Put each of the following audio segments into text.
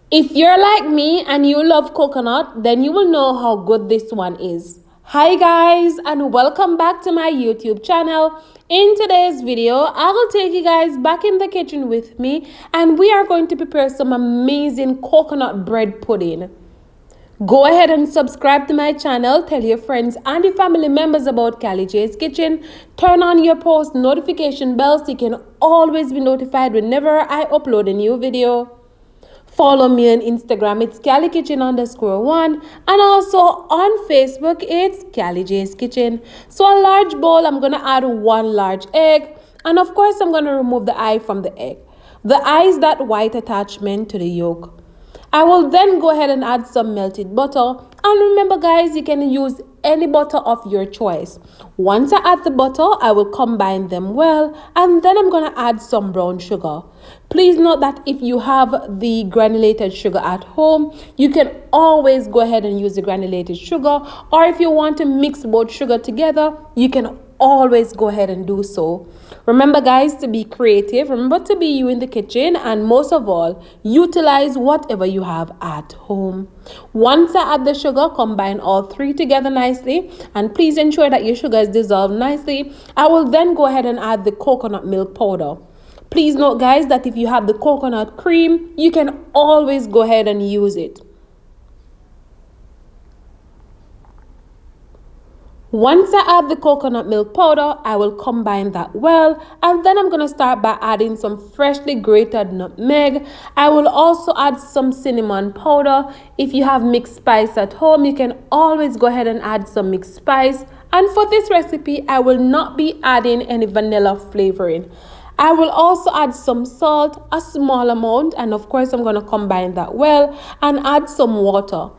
If you're like me and you love coconut, then you will know how good this one is. Hi guys, and welcome back to my YouTube channel. In today's video, I will take you guys back in the kitchen with me and we are going to prepare some amazing coconut bread pudding. Go ahead and subscribe to my channel, tell your friends and your family members about Callie J's Kitchen. Turn on your post notification bell so you can always be notified whenever I upload a new video. Follow me on Instagram, it's CallieKitchen_1, and also on Facebook, it's Callie J's Kitchen. So a large bowl, I'm going to add 1 large egg, and of course, I'm going to remove the eye from the egg. The eye is that white attachment to the yolk. I will then go ahead and add some melted butter, and remember guys, you can use any butter of your choice. Once I add the butter, I will combine them well, and then I'm going to add some brown sugar. Please note that if you have the granulated sugar at home, you can always go ahead and use the granulated sugar, or if you want to mix both sugar together, you can always go ahead and do so. Remember guys, to be creative, remember to be you in the kitchen, and most of all, utilize whatever you have at home. Once I add the sugar, combine all 3 together nicely, and please ensure that your sugar is dissolved nicely. I will then go ahead and add the coconut milk powder. Please note guys that if you have the coconut cream, you can always go ahead and use it. Once I add the coconut milk powder, I will combine that well, and then I'm going to start by adding some freshly grated nutmeg. I will also add some cinnamon powder. If you have mixed spice at home, you can always go ahead and add some mixed spice. And for this recipe, I will not be adding any vanilla flavoring. I will also add some salt, a small amount, and of course I'm going to combine that well and add some water.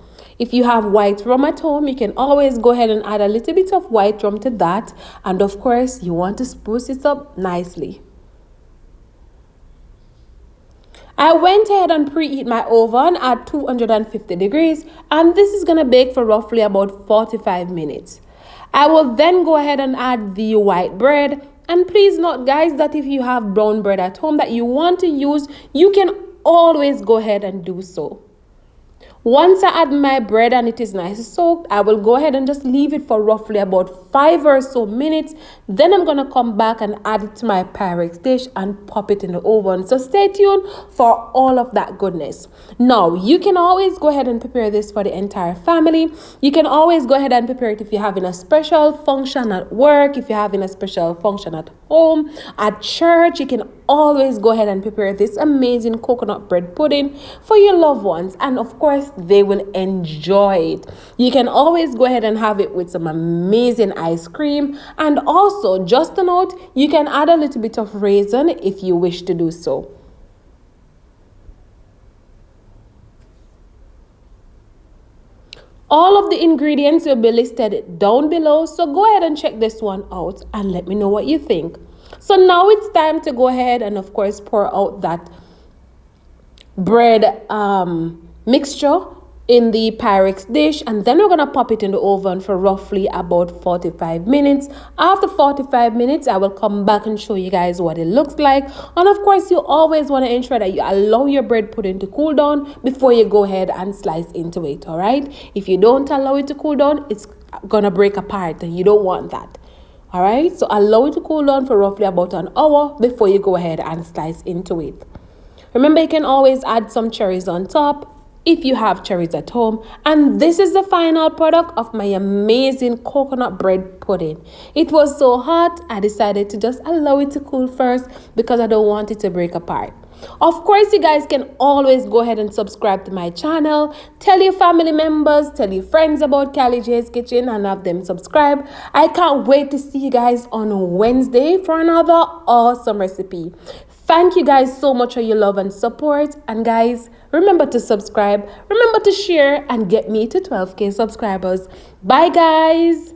If you have white rum at home, you can always go ahead and add a little bit of white rum to that, and of course you want to spruce it up nicely. I went ahead and preheat my oven at 250 degrees, and this is going to bake for roughly about 45 minutes. I will then go ahead and add the white bread. And please note guys that if you have brown bread at home that you want to use, you can always go ahead and do so. Once I add my bread and it is nice soaked, I will go ahead and just leave it for roughly about 5 or so minutes. Then I'm going to come back and add it to my Pyrex dish and pop it in the oven. So stay tuned for all of that goodness. Now, you can always go ahead and prepare this for the entire family. You can always go ahead and prepare it if you're having a special function at work, if you're having a special function at home, at church. You can always go ahead and prepare this amazing coconut bread pudding for your loved ones, and of course they will enjoy it. You can always go ahead and have it with some amazing ice cream, and also just a note, you can add a little bit of raisin if you wish to do so. All of the ingredients will be listed down below, so go ahead and check this one out and let me know what you think. So now it's time to go ahead and of course pour out that bread mixture in the Pyrex dish, and then we're going to pop it in the oven for roughly about 45 minutes. After 45 minutes, I will come back and show you guys what it looks like. And of course, you always want to ensure that you allow your bread pudding to cool down before you go ahead and slice into it, all right? If you don't allow it to cool down, it's going to break apart, and you don't want that. All right, so allow it to cool down for roughly about an hour before you go ahead and slice into it. Remember, you can always add some cherries on top if you have cherries at home. And this is the final product of my amazing coconut bread pudding. It was so hot, I decided to just allow it to cool first because I don't want it to break apart. Of course, you guys can always go ahead and subscribe to my channel. Tell your family members, tell your friends about Callie J's Kitchen and have them subscribe. I can't wait to see you guys on Wednesday for another awesome recipe. Thank you guys so much for your love and support. And guys, remember to subscribe, remember to share, and get me to 12K subscribers. Bye guys.